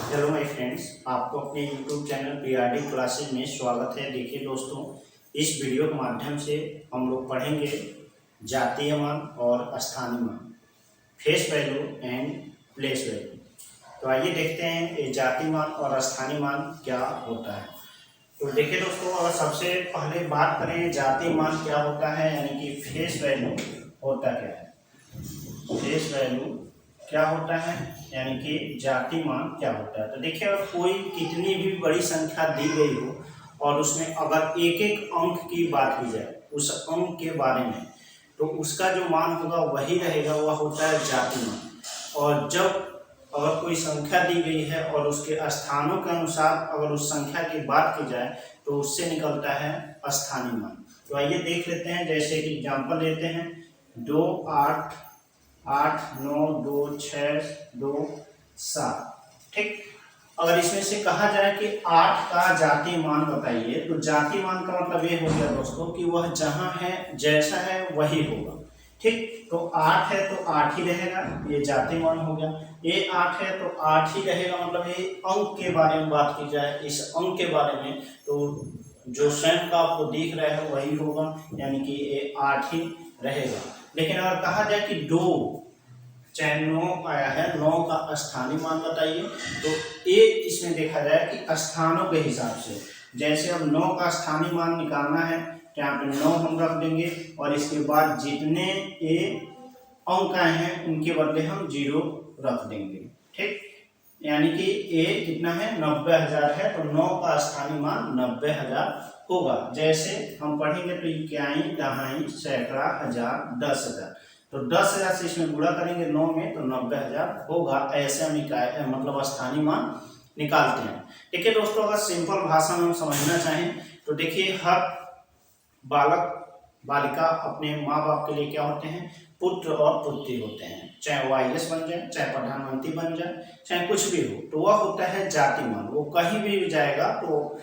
Hello my friends, आपको अपने YouTube channel PRD classes में स्वागत है। देखिए दोस्तों, इस वीडियो के माध्यम से हम लोग पढ़ेंगे जातीय मान और स्थानीय मान, face value and place value. तो आइए देखते हैं ये जातीय मान और स्थानीय मान क्या होता है। तो देखिए दोस्तों, अगर सबसे पहले बात करें जातीय मान क्या होता है, यानी कि फेस वैल्यू होता क्या है। फेस वैल्यू क्या होता है यानी कि जातीय मान क्या होता है। तो देखिए, अगर कोई कितनी भी बड़ी संख्या दी गई हो और उसमें अगर एक एक अंक की बात की जाए उस अंक के बारे में, तो उसका जो मान होगा वही रहेगा, वह होता है जातीय मान। और जब अगर कोई संख्या दी गई है और उसके स्थानों के अनुसार अगर उस संख्या की बात की जाए तो उससे निकलता है स्थानीय मान। तो आइए देख लेते हैं, जैसे कि एग्जाम्पल लेते हैं 2 8 8 9 2 6 2 7। ठीक, अगर इसमें से कहा जाए कि 8 का जातीय मान बताइए, तो जातीय मान का मतलब ये हो गया दोस्तों कि वह जहां है जैसा है वही होगा। ठीक, तो 8 है तो 8 ही रहेगा, ये जातीय मान हो गया। ये 8 है तो 8 ही रहेगा, मतलब ये अंक के बारे में बात की जाए, इस अंक के बारे में, तो जो स्वयं का आपको दिख रहा है वही होगा, यानी कि ये 8 ही रहेगा। लेकिन अगर कहा जाए कि 2 चाहे 9 आया है, 9 का स्थानीय मान बताइए, तो ये इसमें देखा जाए कि स्थानों के हिसाब से, जैसे अब 9 का स्थानीय मान निकालना है तो यहाँ पे 9 हम रख देंगे और इसके बाद जितने ये अंक आए हैं उनके बदले हम 0 रख देंगे। ठीक, यानी कि ये कितना है 90,000 है, तो 9 का स्थानीय मान 90,000 होगा। जैसे हम पढ़ेंगे तो इकाई, दहाई, सैकड़ा, हजार, 10,000, तो 10,000 से इसमें गुणा करेंगे 9 में तो 90,000 होगा। ऐसे हम इकाई मतलब स्थानीय मान निकालते हैं। देखिए दोस्तों, अगर सिंपल भाषा में हम समझना चाहें तो देखिए, हर बालक बालिका अपने माँ बाप के लिए क्या होते हैं, पुत्र और पुत्री होते हैं। चाहे वो IAS बन जाए, चाहे प्रधानमंत्री बन जाए, चाहे कुछ भी हो, तो वह होता है जातीय मान। वो कहीं भी जाएगा तो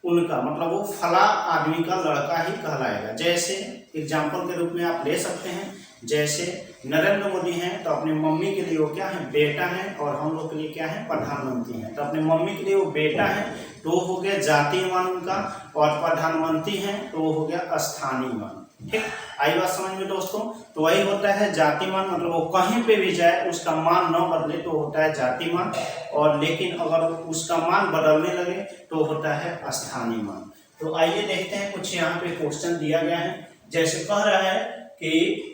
उनका मतलब वो फला आदमी का लड़का ही कहलाएगा। जैसे एग्जाम्पल के रूप में आप ले सकते हैं, जैसे नरेंद्र मोदी हैं तो अपने मम्मी के लिए वो क्या है, बेटा है, और हम लोग के लिए क्या है, प्रधानमंत्री हैं। तो अपने मम्मी के लिए वो बेटा है तो वो हो गया जातीय मान उनका, और प्रधानमंत्री हैं तो वो हो गया स्थानीय मान। ठीक, आई बात समझ में दोस्तों। तो वही होता है जातीय मान, मतलब वो कहीं पे भी जाए उसका मान न बदले तो होता है जातीय मान, और लेकिन अगर उसका मान बदलने लगे तो होता है स्थानीय मान। तो आइए देखते हैं, कुछ यहाँ पे क्वेश्चन दिया गया है। जैसे कह रहा है कि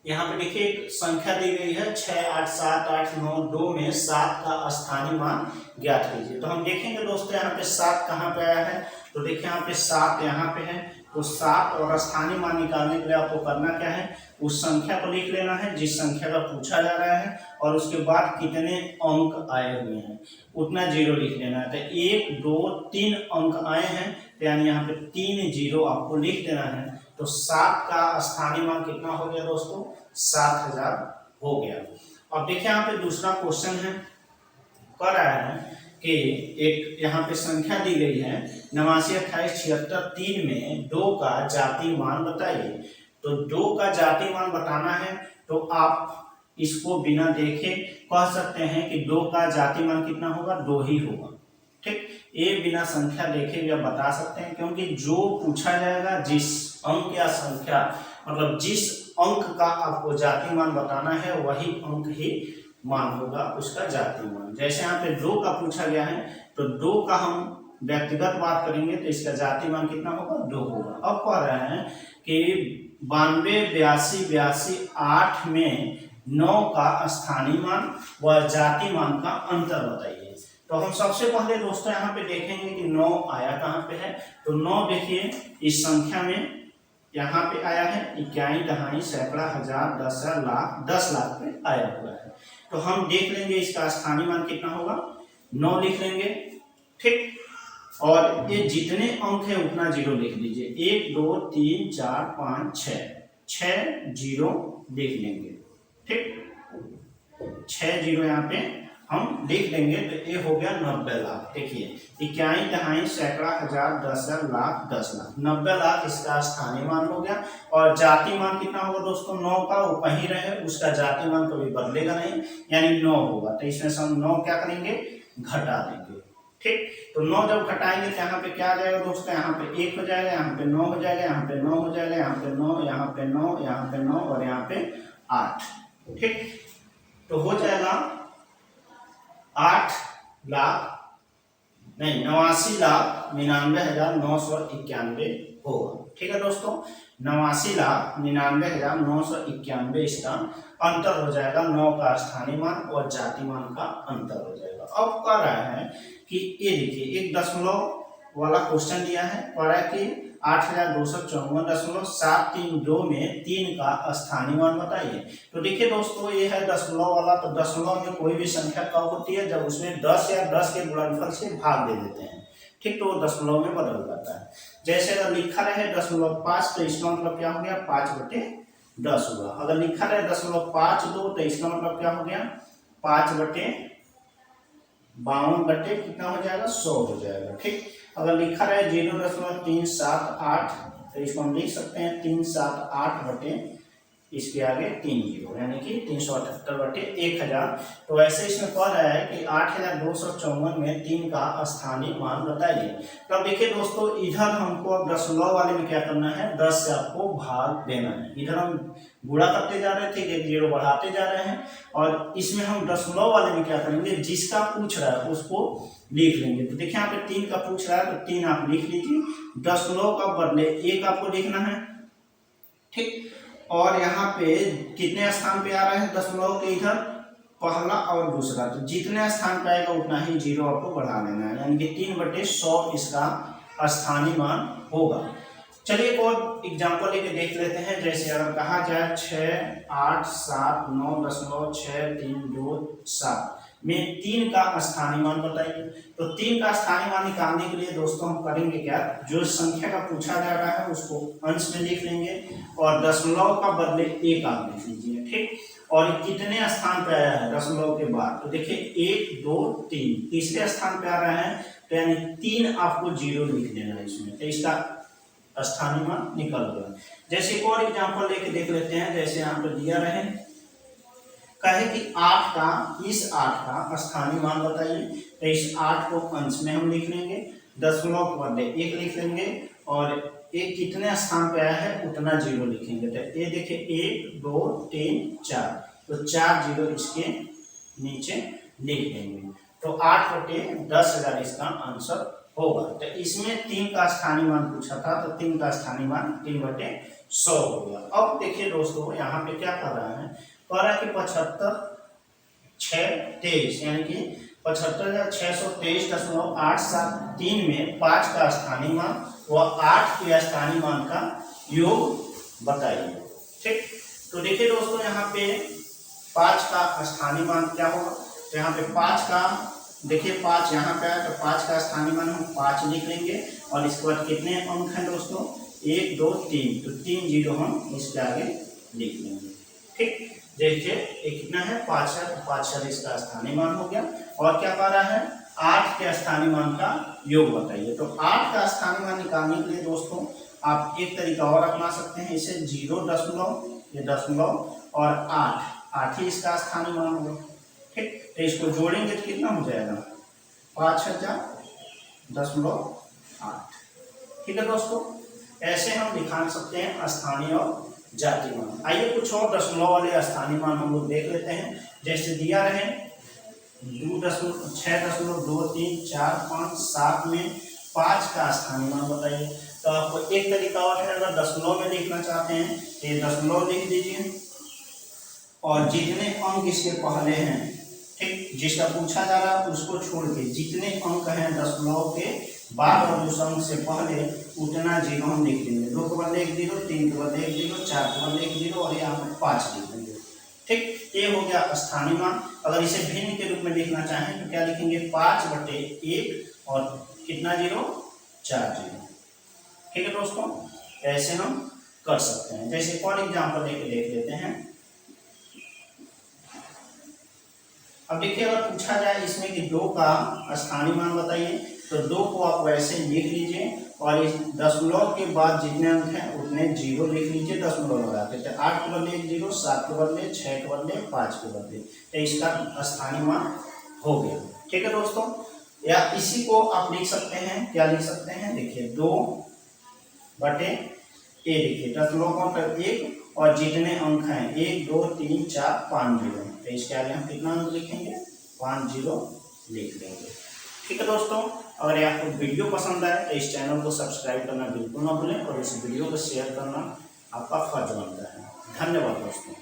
यहाँ पे देखिए एक संख्या दी गई है 6 8 7 8 9 2 में 7 का स्थानीय मान ज्ञात कीजिए। तो हम देखेंगे दोस्तों, यहाँ पे 7 कहाँ पे आया है, तो देखिए यहाँ पे 7 यहाँ पे है। तो 7 और स्थानीय मान निकालने के लिए आपको करना क्या है, उस संख्या को लिख लेना है जिस संख्या का पूछा जा रहा है, और उसके बाद कितने अंक आए हुए हैं उतना 0 लिख लेना है। तो 1 2 3 अंक आए हैं, तो यानी यहाँ पे 3 0 आपको लिख देना है। तो 7 का स्थानीय मान कितना हो गया दोस्तों, 7,000 हो गया। अब देखिए यहाँ पे दूसरा क्वेश्चन है, कह रहा है कि एक यहाँ पे संख्या दी गई है 89 28 76 3 में 2 का जातीय मान बताइए। तो 2 का जातीय मान बताना है तो आप इसको बिना देखे कह सकते हैं कि 2 का जातीय मान कितना होगा, 2 ही होगा। ठीक, ये बिना संख्या देखे भी आप बता सकते हैं, क्योंकि जो पूछा जाएगा जिस अंक या संख्या मतलब जिस अंक का आपको जातीय मान बताना है वही अंक ही मान होगा उसका जातीय मान। जैसे यहाँ पे 2 का पूछा गया है तो 2 का हम व्यक्तिगत बात करेंगे तो इसका जातीय मान कितना होगा, 2 होगा। अब कह रहे हैं कि 92 82 82 8 में 9 का स्थानीय मान व जातीय मान का अंतर बताइए। तो हम सबसे पहले दोस्तों यहाँ पे देखेंगे कि 9 आया कहाँ पे है। तो 9 देखिए इस संख्या में यहाँ पे आया है, इकाई, दहाई, सैकड़ा, हजार, 10,000, लाख, 10 लाख पे आया हुआ है। तो हम देख लेंगे इसका स्थानीय मान कितना होगा, 9 लिख लेंगे। ठीक, और ये जितने अंक है उतना 0 लिख लीजिए, 1 2 3 4 5 6 0 लिख लेंगे। ठीक, 6 0 यहाँ पे हम लिख देंगे तो ये हो गया 90 लाख। देखिए इकाई, दहाई, सैकड़ा, हजार, 10,000, लाख, 10 लाख, 90 लाख इसका स्थानीय मान हो गया। और जातीय मान कितना होगा दोस्तों, 9 का वो कहीं रहे उसका जातीय मान कभी बदलेगा नहीं, यानी 9 होगा। तो इसमें से हम 9 क्या करेंगे, घटा देंगे। ठीक, तो 9 जब घटाएंगे तो यहाँ पे क्या आ जाएगा दोस्तों, यहाँ पे 1 हो जाएगा, यहाँ पे 9 हो जाएगा, यहाँ पे 9 हो जाएगा, यहाँ पे 9, यहाँ पे 9, यहाँ पे 9 और यहाँ पे 8। ठीक, तो हो जाएगा 89,99,991 होगा। ठीक है दोस्तों, 89,99,991 इसका अंतर हो जाएगा, 9 का स्थानीय मान और जाति मान का अंतर हो जाएगा। अब कह रहा है कि ये देखिए एक दशमलव वाला क्वेश्चन दिया है, कह रहा है कि 8,254.732 में 3 का स्थानीय मान बताइए। तो देखिए दोस्तों ये है दशमलव वाला, तो दशमलव में कोई भी संख्या कब होती है, जब उसमें 10 या 10 के गुणनफल से भाग दे देते हैं। ठीक, तो वो दशमलव में बदल जाता है। जैसे अगर लिखा रहे 0.5 तो इसका मतलब क्या हो गया, 5/10 हुआ। अगर लिखा रहे 0.52 तो इसका मतलब क्या हो गया, 5/52 कितना हो जाएगा, 100 हो जाएगा। ठीक, अगर लिखा रहे 0.378 तो इसको हम लिख सकते हैं 378 इसके आगे 3 जीरो, यानी कि 378/1000। तो ऐसे इसमें कह रहा है कि 8,254 में 3 का स्थानीय मान बताइए। तो अब देखिए दोस्तों इधर हमको अब दशमलव वाले में क्या करना है, 10 से आपको भाग देना है। इधर हम गुणा करते जा रहे थे, एक जीरो बढ़ाते जा रहे हैं, और इसमें हम दशमलव वाले में क्या करेंगे, जिसका पूछ रहा है उसको लिख लेंगे। तो देखिए यहाँ पे 3 का पूछ रहा है तो 3 आप लिख लीजिए, दशमलव का बदले 1 आपको लिखना है। ठीक, और यहाँ पे कितने स्थान पे आ रहे हैं दशमलव के, इधर पहला और दूसरा, तो जितने स्थान पे आएगा उतना ही जीरो आपको बढ़ा लेना है, यानी कि 3/100 इसका स्थानीय मान होगा। चलिए एक और एग्जाम्पल लेके देख लेते हैं। जैसे अगर कहा जाए 6,8,7,9,6,3,2,7 में 3 का स्थानीय मान बताइए। तो 3 का स्थानीय मान निकालने के लिए दोस्तों हम करेंगे क्या, जो संख्या का पूछा जा रहा है उसको अंश में लिख लेंगे और दशमलव का बदले 1 आप लिख लीजिए। ठीक, और कितने स्थान पे आया है दशमलव के बाद, तो देखिए 1, 2, 3 तीसरे स्थान पे आ रहा है, तो यानी 3 आपको जीरो लिख देना है इसमें, तो इसका स्थानीय मान निकल गया। जैसे एक और एग्जाम्पल लेके देख लेते हैं। जैसे यहाँ पे दिया रहे कहे कि 8 का स्थानीय मान बताइए। तो इस 8 को अंश में हम लिख लेंगे, दशमलव के बदले 1 लिख लेंगे और 1 कितने स्थान पे आया है उतना जीरो लिखेंगे। तो ये देखिए 1, 2, 3, 4, तो 4 जीरो इसके नीचे लिख देंगे। तो 8/10,000 इसका आंसर होगा। तो इसमें 3 का स्थानीय मान पूछा था, तो 3 का स्थानीय मान 3/100 हो गया। अब देखिए दोस्तों यहाँ पे क्या कर रहा है, कह रहा है कि 75,623 यानी कि 75,623.873 में 5 का स्थानीय मान व 8 के स्थानीय मान का योग बताइए। ठीक, तो देखिए दोस्तों यहाँ पे 5 का स्थानीय मान क्या होगा, तो यहाँ पे 5 का देखिए 5 यहाँ पे है, तो 5 का स्थानीय मान हम 5 लिख लेंगे और इसके बाद कितने अंक हैं दोस्तों, 1, 2, 3, तो 3 जीरो हम इसके आगे लिख लेंगे। ठीक, देखिए ये कितना है 5 है, तो 5 इसका स्थानीय मान हो गया। और क्या कह रहा है 8 के स्थानीय मान का योग बताइए। तो 8 का स्थानीय मान निकालने के लिए दोस्तों आप एक तरीका और अपना सकते हैं, इसे 0 ये दशमलव और 8 ही इसका स्थानीय मान होगा। ठीक, तो इसको जोड़ेंगे तो कितना हो जाएगा 5,000.8। ठीक है दोस्तों, ऐसे हम दिखा सकते हैं स्थानीय और जाति मान। आइए कुछ और दशमलव वाले स्थानीय मान हम लोग देख लेते हैं। जैसे दिया रहे 6.2345 में 5 का स्थानीय मान बताइए। तो आपको एक तरीका और है, अगर दशमलव में लिखना चाहते हैं तो ये दशमलव लिख दीजिए और जितने अंक इसके पहले हैं, ठीक, जिसका पूछा जा रहा है उसको छोड़ के जितने अंक हैं दशमलव के बाद और उस अंक से पहले उतना जीरो हम लिख देंगे। 2 के बदले 1 जीरो, 3 के बदले 1 जीरो, 4 के बदले 1 जीरो और यहाँ पे 5 लिख देंगे। ठीक, ये हो गया स्थानीय मान। अगर इसे भिन्न के रूप में लिखना चाहें तो क्या लिखेंगे 5/1 और कितना जीरो 4 जीरो। ठीक है दोस्तों, ऐसे हम कर सकते हैं। जैसे और एग्जाम्पल लेके देख लेते हैं। अब देखिए अगर पूछा जाए इसमें कि 2 का स्थानीय मान बताइए, तो 2 को आप वैसे लिख लीजिए और इस दशमलव के बाद जितने अंक हैं उतने जीरो लिख लीजिए दशमलव लगा के। तो 8 के बदले 1 जीरो, 7 के बदले, 6 के बदले, 5 के बदले, तो इसका स्थानीय मान हो गया। ठीक है दोस्तों, या इसी को आप लिख सकते हैं, क्या लिख सकते हैं, देखिए 2/a लिखिए, दशमलव काउंट 1 और जितने अंक हैं 1 2 3 4 5 0, तो इसके आगे हम कितना अंक लिखेंगे, 5 0 लिख देंगे। ठीक है दोस्तों, अगर आपको वीडियो पसंद आए तो इस चैनल को सब्सक्राइब करना बिल्कुल ना भूलें और इस वीडियो को शेयर करना आपका फर्ज बनता है। धन्यवाद दोस्तों।